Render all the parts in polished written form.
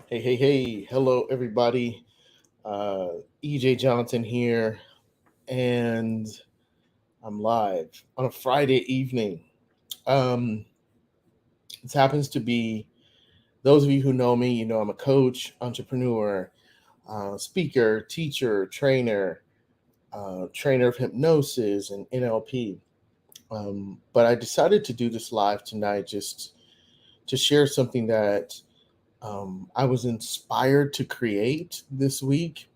Hey, hello everybody. EJ Johnson here, and I'm live on a Friday evening. Um, this happens to be, those of you who know me, you know I'm a coach, entrepreneur, speaker, teacher, trainer of hypnosis and NLP. But I decided to do this live tonight just to share something that I was inspired to create this week.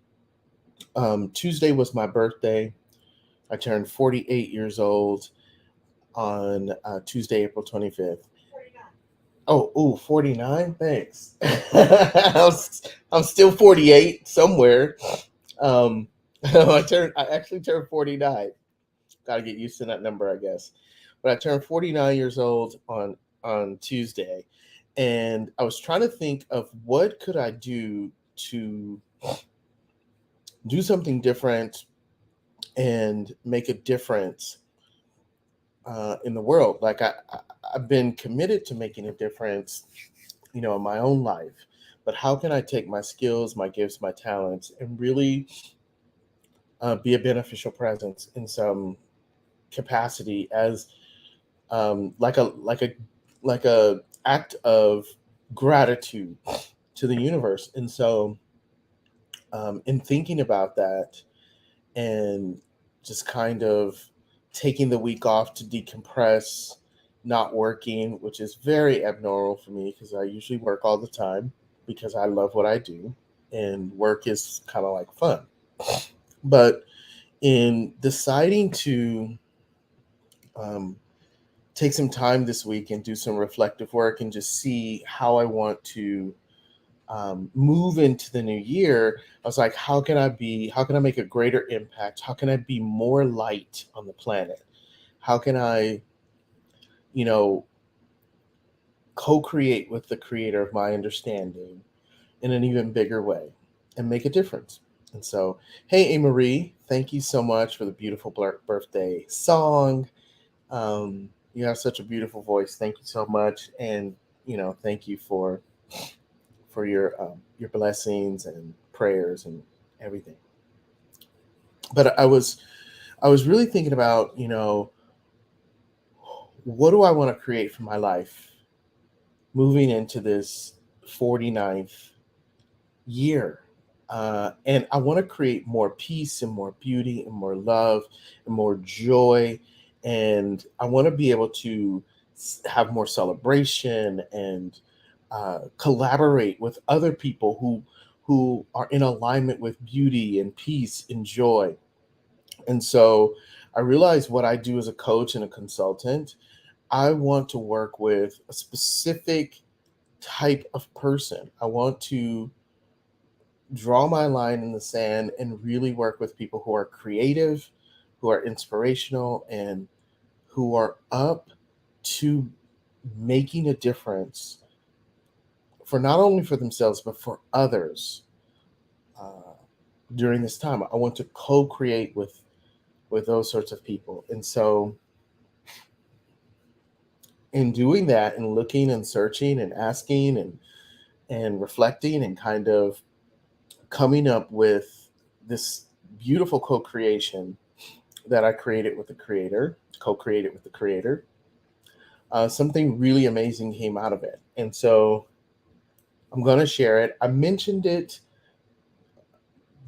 Tuesday was my birthday. I turned 48 years old on Tuesday, April 25th. Oh, 49? Thanks. I'm still 48 somewhere. Um, I actually turned 49. Got to get used to that number, I guess. But I turned 49 years old on Tuesday, and I was trying to think of what could I do to do something different and make a difference in the world. I've been committed to making a difference, in my own life. But how can I take my skills, my gifts, my talents, and really be a beneficial presence in some capacity as like a act of gratitude to the universe. And so, in thinking about that, and just kind of taking the week off to decompress, not working, which is very abnormal for me because I usually work all the time because I love what I do and work is kind of like fun. But in deciding to um, take some time this week and do some reflective work and just see how I want to move into the new year, I was like, how can I make a greater impact? How can I be more light on the planet? How can I, you know, co-create with the creator of my understanding in an even bigger way and make a difference? And so, hey, A. Marie, thank you so much for the beautiful birthday song. You have such a beautiful voice. Thank you so much. And, thank you for your blessings and prayers and everything. But I was really thinking about, what do I want to create for my life moving into this 49th year. And I want to create more peace and more beauty and more love and more joy. And I want to be able to have more celebration and collaborate with other people who are in alignment with beauty and peace and joy. And so I realized what I do as a coach and a consultant, I want to work with a specific type of person. I want to draw my line in the sand and really work with people who are creative, who are inspirational, and who are up to making a difference for not only for themselves but for others uh, during this time. I want to co-create with those sorts of people. And so in doing that and looking and searching and asking and reflecting and kind of coming up with this beautiful co-creation that I created with the creator, co-created with the creator, something really amazing came out of it. And so I'm going to share it. I mentioned it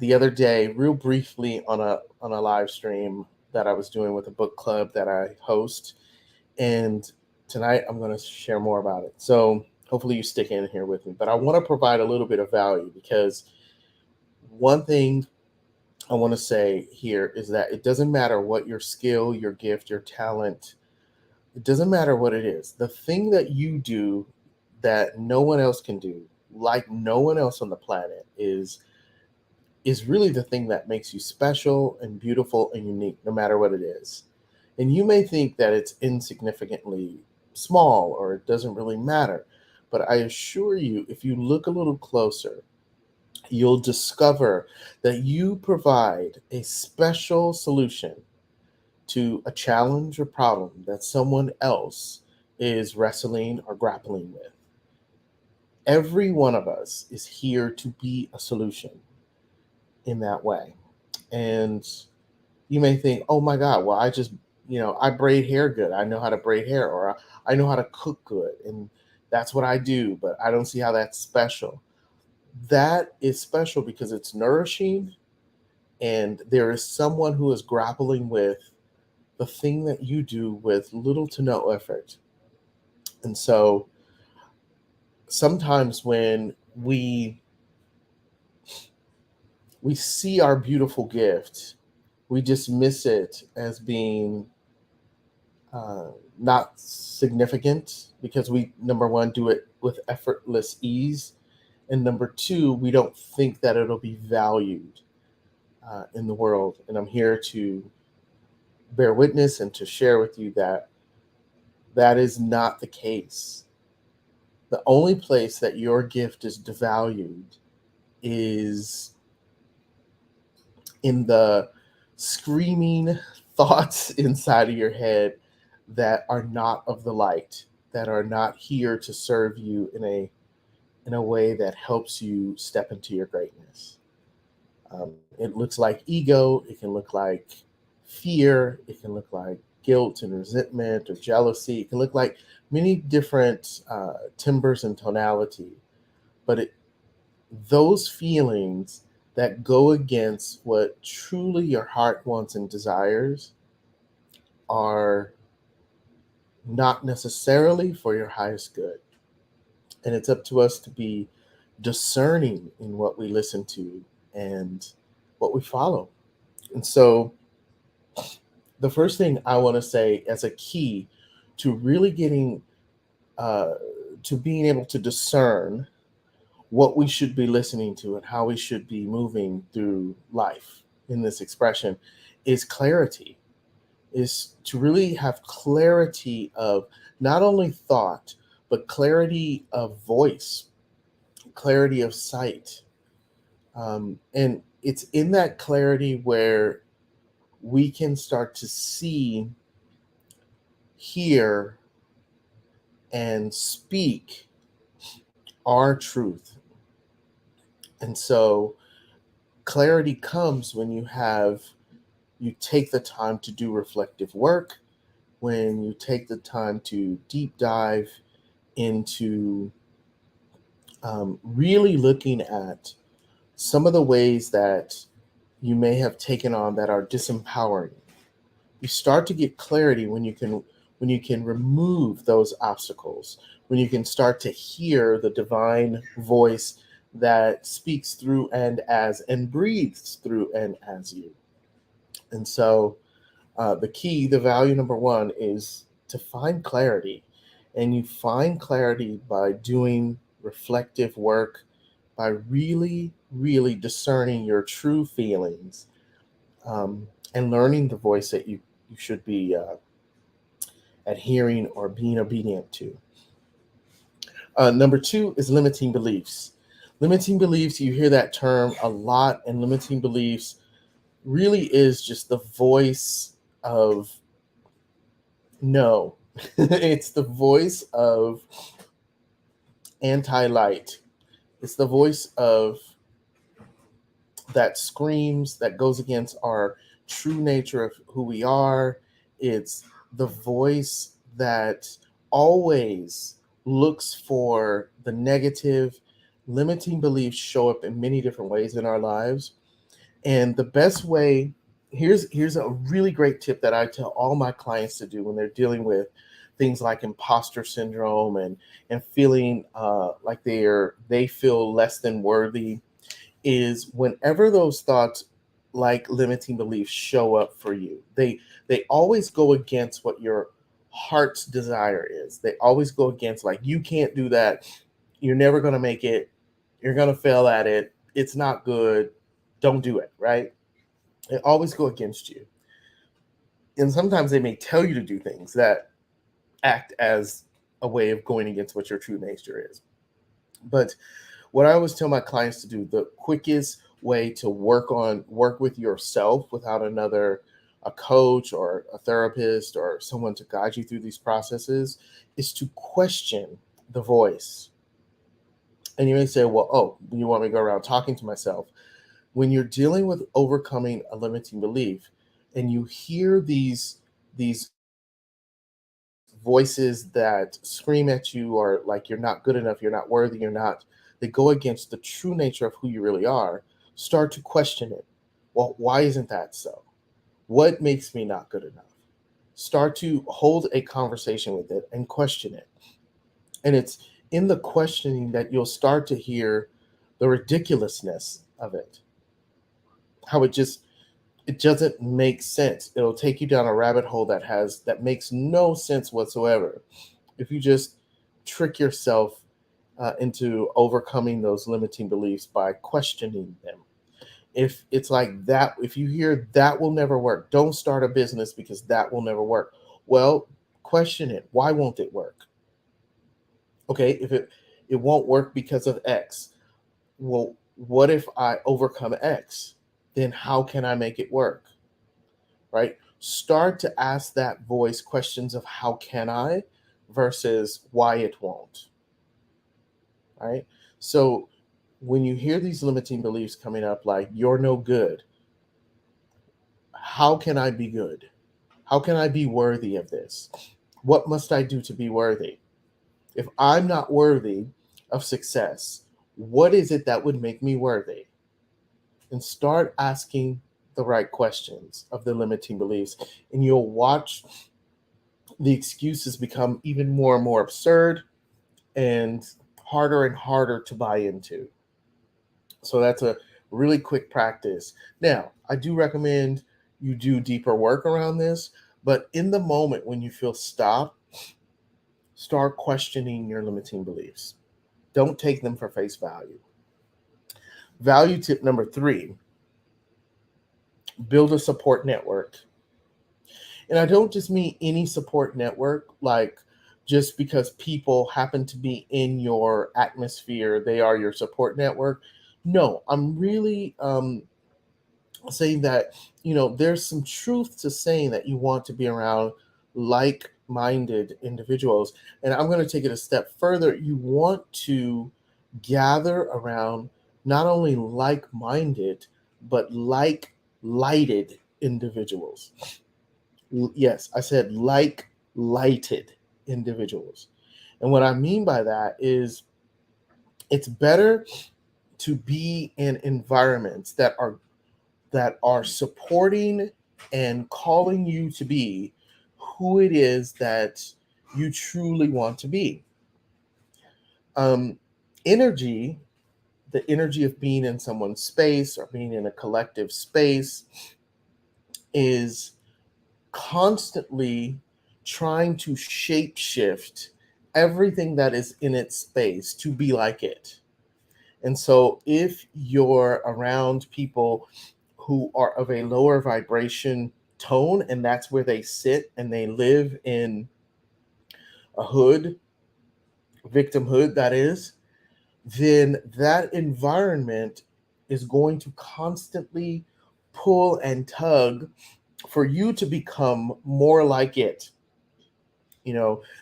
the other day real briefly on a live stream that I was doing with a book club that I host, and tonight I'm going to share more about it. So hopefully you stick in here with me, but I want to provide a little bit of value because one thing I want to say here is that it doesn't matter what your skill, your gift, your talent, it doesn't matter what it is. The thing that you do that no one else can do, like no one else on the planet, is really the thing that makes you special and beautiful and unique, no matter what it is. And you may think that it's insignificantly small or it doesn't really matter. But I assure you, if you look a little closer, you'll discover that you provide a special solution to a challenge or problem that someone else is wrestling or grappling with. Every one of us is here to be a solution in that way. And you may think, oh my God, well, I braid hair good. I know how to braid hair, or I know how to cook good. And that's what I do, but I don't see how that's special. That is special because it's nourishing, and there is someone who is grappling with the thing that you do with little to no effort. And so sometimes when we see our beautiful gift, we dismiss it as being uh, not significant because we, number one, do it with effortless ease, and number two, we don't think that it'll be valued in the world. And I'm here to bear witness and to share with you that that is not the case. The only place that your gift is devalued is in the screaming thoughts inside of your head that are not of the light, that are not here to serve you in a way that helps you step into your greatness. It looks like ego. It can look like fear. It can look like guilt and resentment or jealousy. It can look like many different timbers and tonality. But those feelings that go against what truly your heart wants and desires are not necessarily for your highest good. And it's up to us to be discerning in what we listen to and what we follow. And so, the first thing I want to say as a key to really getting uh, to being able to discern what we should be listening to and how we should be moving through life in this expression is clarity, is to really have clarity of not only thought, but clarity of voice, clarity of sight. And it's in that clarity where we can start to see, hear, and speak our truth. And so clarity comes when you take the time to do reflective work, when you take the time to deep dive into really looking at some of the ways that you may have taken on that are disempowering. You start to get clarity when you can remove those obstacles, when you can start to hear the divine voice that speaks through and as and breathes through and as you. And so the value number one is to find clarity. And you find clarity by doing reflective work, by really, really discerning your true feelings, and learning the voice that you should be adhering or being obedient to. Number two is limiting beliefs. Limiting beliefs, you hear that term a lot, and limiting beliefs really is just the voice of no. It's the voice of anti light. It's the voice of that screams, that goes against our true nature of who we are. It's the voice that always looks for the negative. Limiting beliefs show up in many different ways in our lives. And the best way, here's a really great tip that I tell all my clients to do when they're dealing with things like imposter syndrome and feeling like they feel less than worthy, is whenever those thoughts like limiting beliefs show up for you, they always go against what your heart's desire is. They always go against, like, you can't do that, you're never going to make it, you're going to fail at it, it's not good, don't do it, right? They always go against you. And sometimes they may tell you to do things that act as a way of going against what your true nature is. But what I always tell my clients to do, the quickest way to work with yourself without a coach or a therapist or someone to guide you through these processes, is to question the voice. And you may say, well, oh, you want me to go around talking to myself? When you're dealing with overcoming a limiting belief and you hear these voices that scream at you, or like you're not good enough, you're not worthy, you're not, they go against the true nature of who you really are, start to question it. Well, why isn't that so? What makes me not good enough? Start to hold a conversation with it and question it. And it's in the questioning that you'll start to hear the ridiculousness of it, how it doesn't make sense. It'll take you down a rabbit hole that makes no sense whatsoever if you just trick yourself into overcoming those limiting beliefs by questioning them. If it's like that, if you hear that will never work, don't start a business because that will never work. Well, question it. Why won't it work? Okay, if it won't work because of X. Well, what if I overcome X? Then how can I make it work? Right? Start to ask that voice questions of how can I versus why it won't. Right? So when you hear these limiting beliefs coming up, like you're no good, how can I be good? How can I be worthy of this? What must I do to be worthy? If I'm not worthy of success, what is it that would make me worthy? And start asking the right questions of the limiting beliefs, and you'll watch the excuses become even more and more absurd and harder to buy into. So that's a really quick practice. Now, I do recommend you do deeper work around this, but in the moment when you feel stopped, start questioning your limiting beliefs. Don't take them for face value. Value tip number 3, build a support network. And I don't just mean any support network, like just because people happen to be in your atmosphere, they are your support network. No, I'm really saying that, there's some truth to saying that you want to be around like-minded individuals. And I'm going to take it a step further. You want to gather around not only like-minded, but like-lighted individuals. Yes, I said like-lighted individuals. And what I mean by that is it's better to be in environments that are supporting and calling you to be who it is that you truly want to be. Um, energy, the energy of being in someone's space or being in a collective space, is constantly trying to shape shift everything that is in its space to be like it. And so if you're around people who are of a lower vibration tone and that's where they sit and they live in a hood, victimhood that is, then that environment is going to constantly pull and tug for you to become more like it.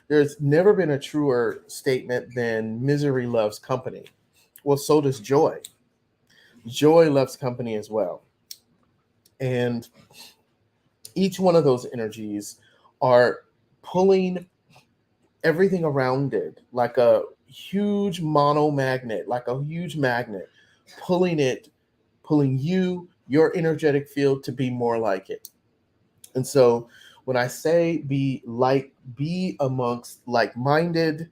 There's never been a truer statement than misery loves company. Well, so does joy. Joy loves company as well. And each one of those energies are pulling everything around it like a huge monomagnet, like a huge magnet, pulling your energetic field to be more like it. And so when I say be amongst like-minded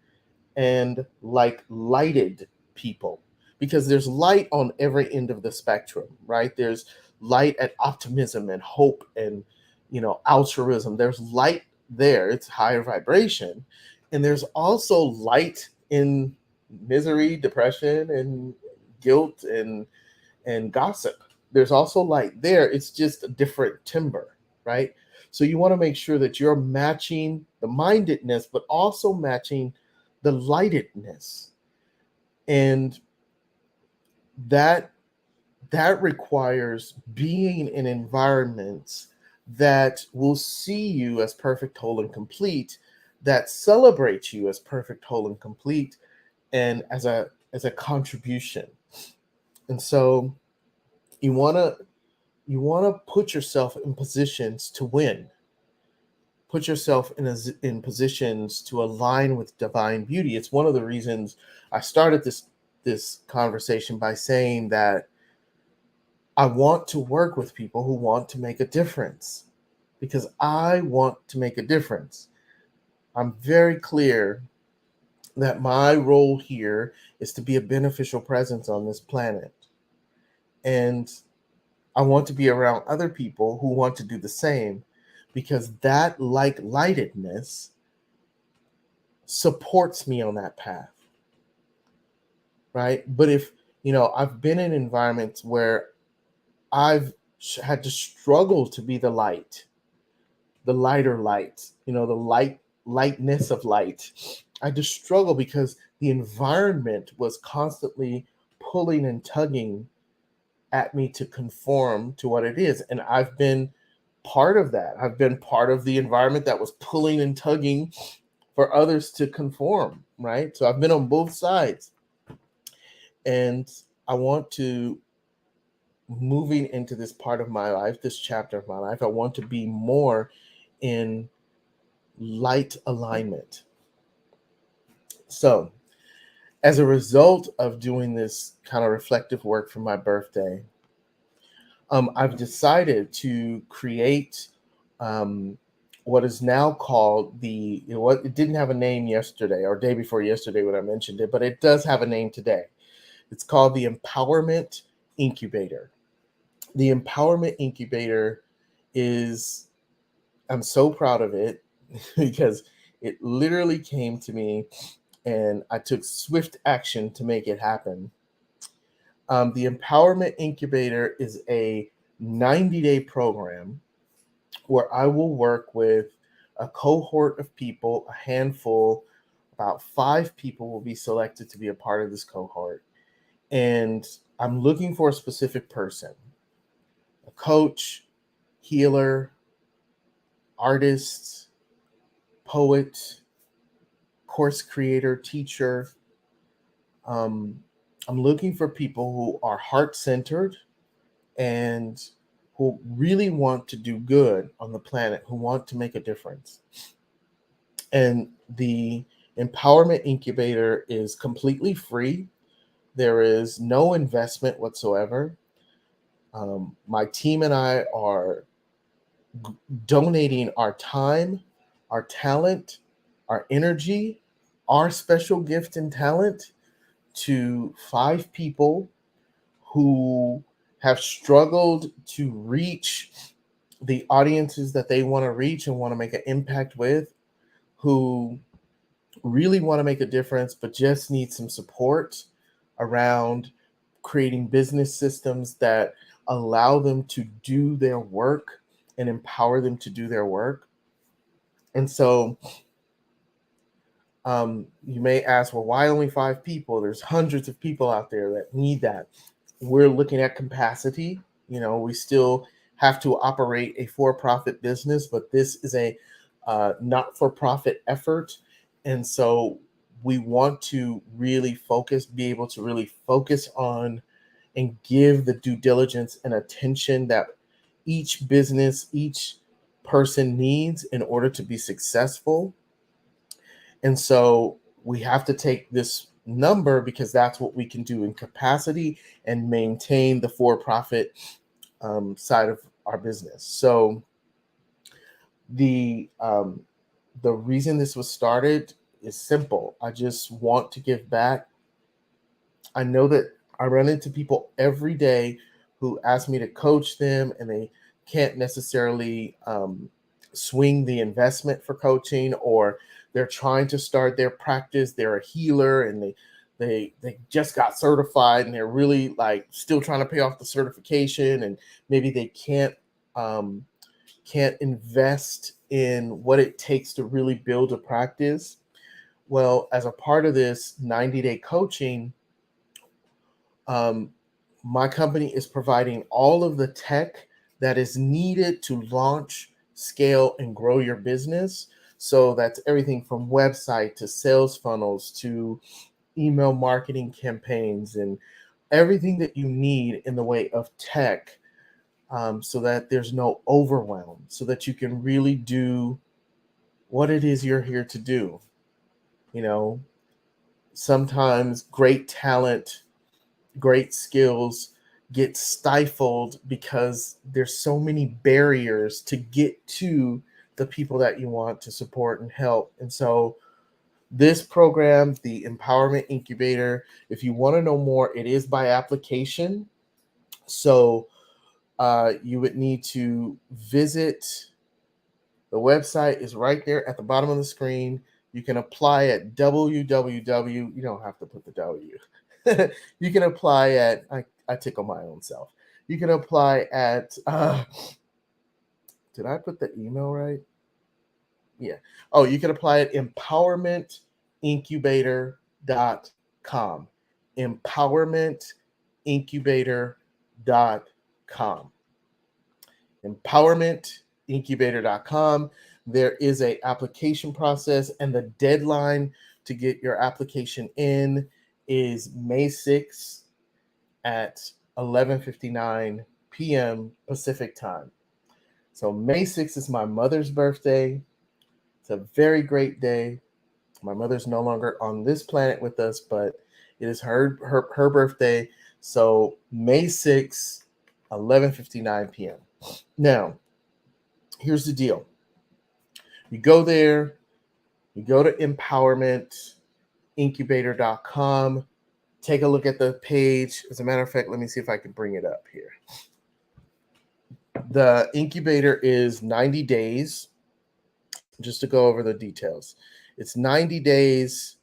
and like-lighted people, because there's light on every end of the spectrum, right? There's light at optimism and hope and altruism. There's light there, it's higher vibration. And there's also light in misery, depression, and guilt and gossip. There's also light there, it's just a different timber, right? So you want to make sure that you're matching the mindedness but also matching the lightedness. And that requires being in environments that will see you as perfect, whole, and complete, that celebrate you as perfect, whole, and complete, and as a as a contribution. And so you want to put yourself in positions to win. Put yourself in positions to align with divine beauty. It's one of the reasons I started this conversation by saying that I want to work with people who want to make a difference, because I want to make a difference. I'm very clear that my role here is to be a beneficial presence on this planet. And I want to be around other people who want to do the same, because that like-lightedness supports me on that path, right? But if, I've been in environments where I've had to struggle to be the lighter light, the lightness of light. I just struggle because the environment was constantly pulling and tugging at me to conform to what it is. And I've been part of that. I've been part of the environment that was pulling and tugging for others to conform, right? So I've been on both sides. And I want to, moving into this part of my life, this chapter of my life, I want to be more in light alignment. So, as a result of doing this kind of reflective work for my birthday, I've decided to create what is now called what it didn't have a name yesterday or day before yesterday when I mentioned it, but it does have a name today. It's called the Empowerment Incubator. The Empowerment Incubator I'm so proud of it because it literally came to me and I took swift action to make it happen. The Empowerment Incubator is a 90-day program where I will work with a cohort of people, a handful, about 5 people will be selected to be a part of this cohort. And I'm looking for a specific person, a coach, healer, artist, poet, course creator, teacher. I'm looking for people who are heart-centered and who really want to do good on the planet, who want to make a difference. And the Empowerment Incubator is completely free. There is no investment whatsoever. My team and I are donating our time, our talent, our energy, our special gift and talent to 5 people who have struggled to reach the audiences that they want to reach and want to make an impact with, who really want to make a difference but just need some support around creating business systems that allow them to do their work and empower them to do their work. And so you may ask, well, why only 5 people? There's hundreds of people out there that need that. We're looking at capacity. We still have to operate a for-profit business, but this is a not-for-profit effort. And so we want to really be able to really focus on and give the due diligence and attention that each business, each person needs in order to be successful. And so we have to take this number because that's what we can do in capacity and maintain the for-profit side of our business. So the reason this was started is simple. I just want to give back. I know that I run into people every day who ask me to coach them, and they can't necessarily swing the investment for coaching, or they're trying to start their practice. They're a healer and they just got certified and they're really like still trying to pay off the certification, and maybe they can't invest in what it takes to really build a practice. Well, as a part of this 90-day coaching, my company is providing all of the tech that is needed to launch, scale, and grow your business. So that's everything from website to sales funnels to email marketing campaigns and everything that you need in the way of tech, so that there's no overwhelm, so that you can really do what it is you're here to do. You know, sometimes great talent, great skills get stifled because there's so many barriers to get to the people that you want to support and help. And so this program, the Empowerment Incubator, if you want to know more, it is by application. So you would need to visit the website is right there at the bottom of the screen. You can apply at www. You don't have to put the W. You can apply at, I tickle my own self. You can apply at, did I put the email right? Yeah. Oh, you can apply at empowermentincubator.com. Empowermentincubator.com. Empowermentincubator.com. There is a application process, and the deadline to get your application in is May 6th at 11:59 p.m. Pacific time. So May 6th is my mother's birthday. It's a very great day. My mother's no longer on this planet with us, but it is her birthday. So May 6th, 11:59 p.m. Now, here's the deal. You go there, you go to empowermentincubator.com, take a look at the page. As a matter of fact, let me see if I can bring it up here. The incubator is 90 days, just to go over the details. It's 90 days.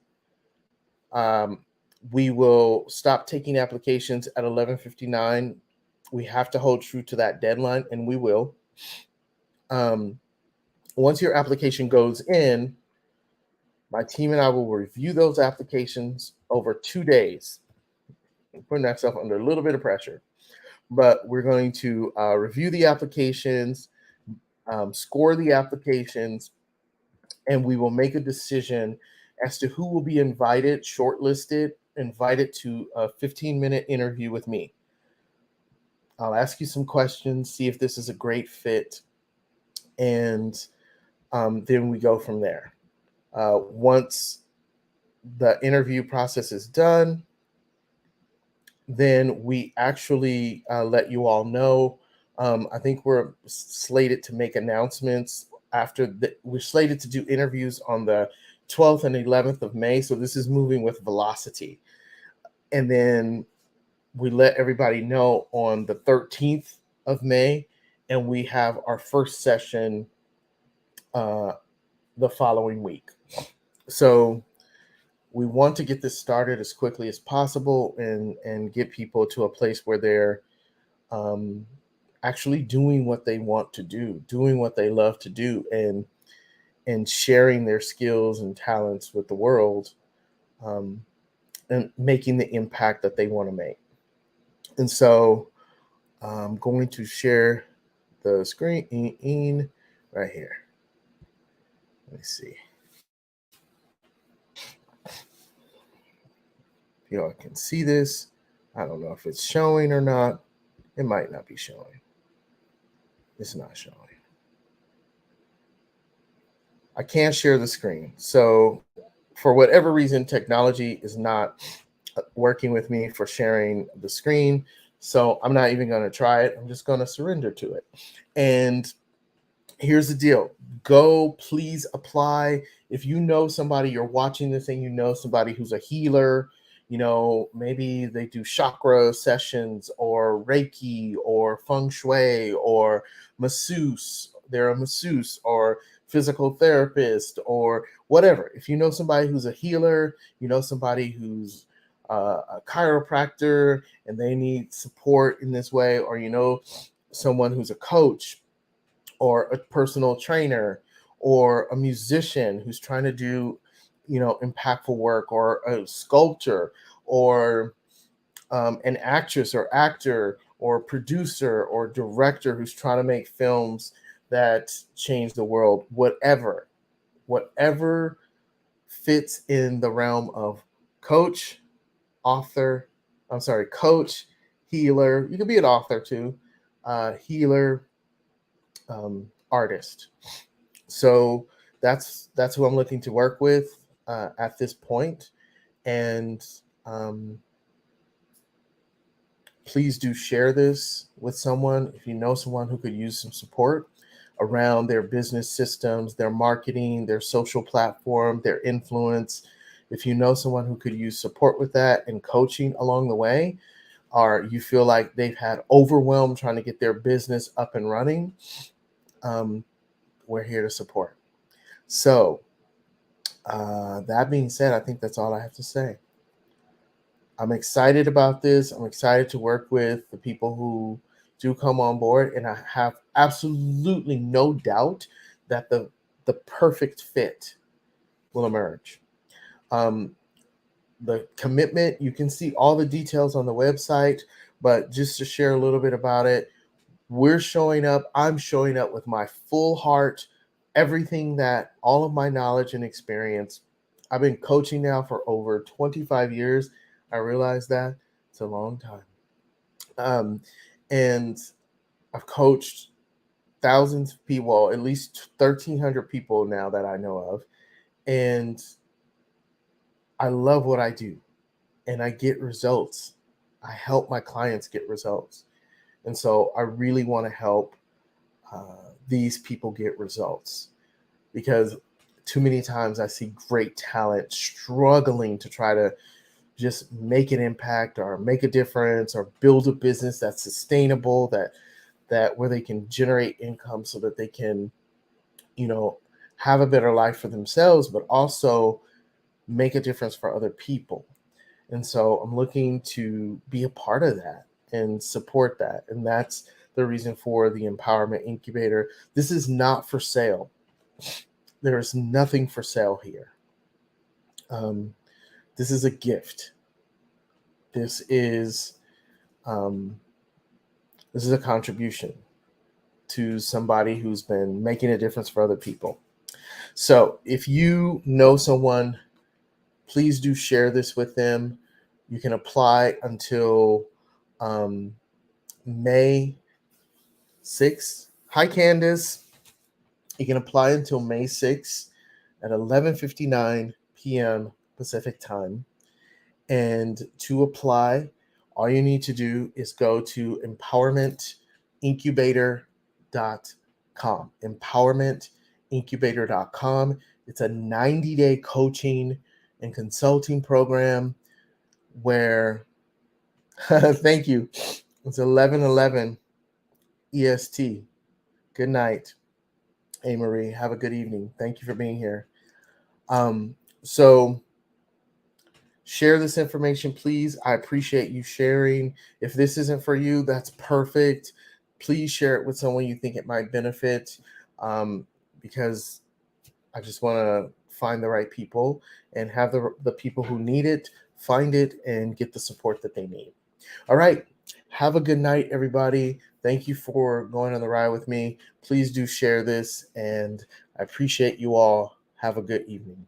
We will stop taking applications at 11:59. We have to hold true to that deadline, and we will. Once your application goes in, my team and I will review those applications over 2 days. I'm putting ourselves under a little bit of pressure, but we're going to review the applications, score the applications, and we will make a decision as to who will be invited, shortlisted, invited to a 15-minute interview with me. I'll ask you some questions, see if this is a great fit, and then we go from there. Once the interview process is done, then we actually let you all know. I think we're slated to make announcements we're slated to do interviews on the 12th and 11th of May. So this is moving with velocity. And then we let everybody know on the 13th of May, and we have our first session the following week. So we want to get this started as quickly as possible and get people to a place where they're actually doing what they want to do, doing what they love to do, and sharing their skills and talents with the world, and making the impact that they want to make. And so I'm going to share the screen right here. Let me see. Y'all can see this. I don't know if it's showing or not. It might not be showing. It's not showing. I can't share the screen. So for whatever reason, technology is not working with me for sharing the screen. So I'm not even going to try it. I'm just going to surrender to it. And here's the deal. Go, please apply. If you know somebody, you're watching this and you know somebody who's a healer, maybe they do chakra sessions or Reiki or feng shui or masseuse. They're a masseuse or physical therapist or whatever. If you know somebody who's a healer, somebody who's a chiropractor and they need support in this way, or someone who's a coach or a personal trainer or a musician who's trying to do impactful work, or a sculptor, or an actress or actor or producer or director who's trying to make films that change the world, whatever fits in the realm of coach, author. I'm sorry, coach, healer. You can be an author too, healer, artist. So that's who I'm looking to work with at this point. And um, please do share this with someone if you know someone who could use some support around their business systems, their marketing, their social platform, their influence. If you know someone who could use support with that and coaching along the way, or you feel like they've had overwhelm trying to get their business up and running, um, we're here to support. So, that being said, I think that's all I have to say. I'm excited about this. I'm excited to work with the people who do come on board, and I have absolutely no doubt that the perfect fit will emerge. Um, the commitment, you can see all the details on the website, but just to share a little bit about it, we're showing up. I'm showing up with my full heart, everything that all of my knowledge and experience. I've been coaching now for over 25 years. I realize that it's a long time. Um, and I've coached thousands of people, well, at least 1,300 people now that I know of. And I love what I do and I get results. I help my clients get results. And so I really want to help these people get results, because too many times I see great talent struggling to try to just make an impact or make a difference or build a business that's sustainable, that where they can generate income so that they can, you know, have a better life for themselves, but also make a difference for other people. And so I'm looking to be a part of that and support that. And that's the reason for the Empowerment Incubator. This is not for sale. There is nothing for sale here. Um, this is a gift. This is um, this is a contribution to somebody who's been making a difference for other people. So if you know someone, please do share this with them. You can apply until um, May 6th. Hi, Candace. You can apply until May 6th at 11:59 p.m. Pacific time. And to apply, all you need to do is go to empowermentincubator.com. Empowermentincubator.com. It's a 90-day coaching and consulting program where, thank you, it's 11:11 EST. Good night. Hey, Marie, have a good evening. Thank you for being here. So share this information, please. I appreciate you sharing. If this isn't for you, that's perfect. Please share it with someone you think it might benefit, because I just want to find the right people and have the people who need it find it and get the support that they need. All right. Have a good night, everybody. Thank you for going on the ride with me. Please do share this, and I appreciate you all. Have a good evening.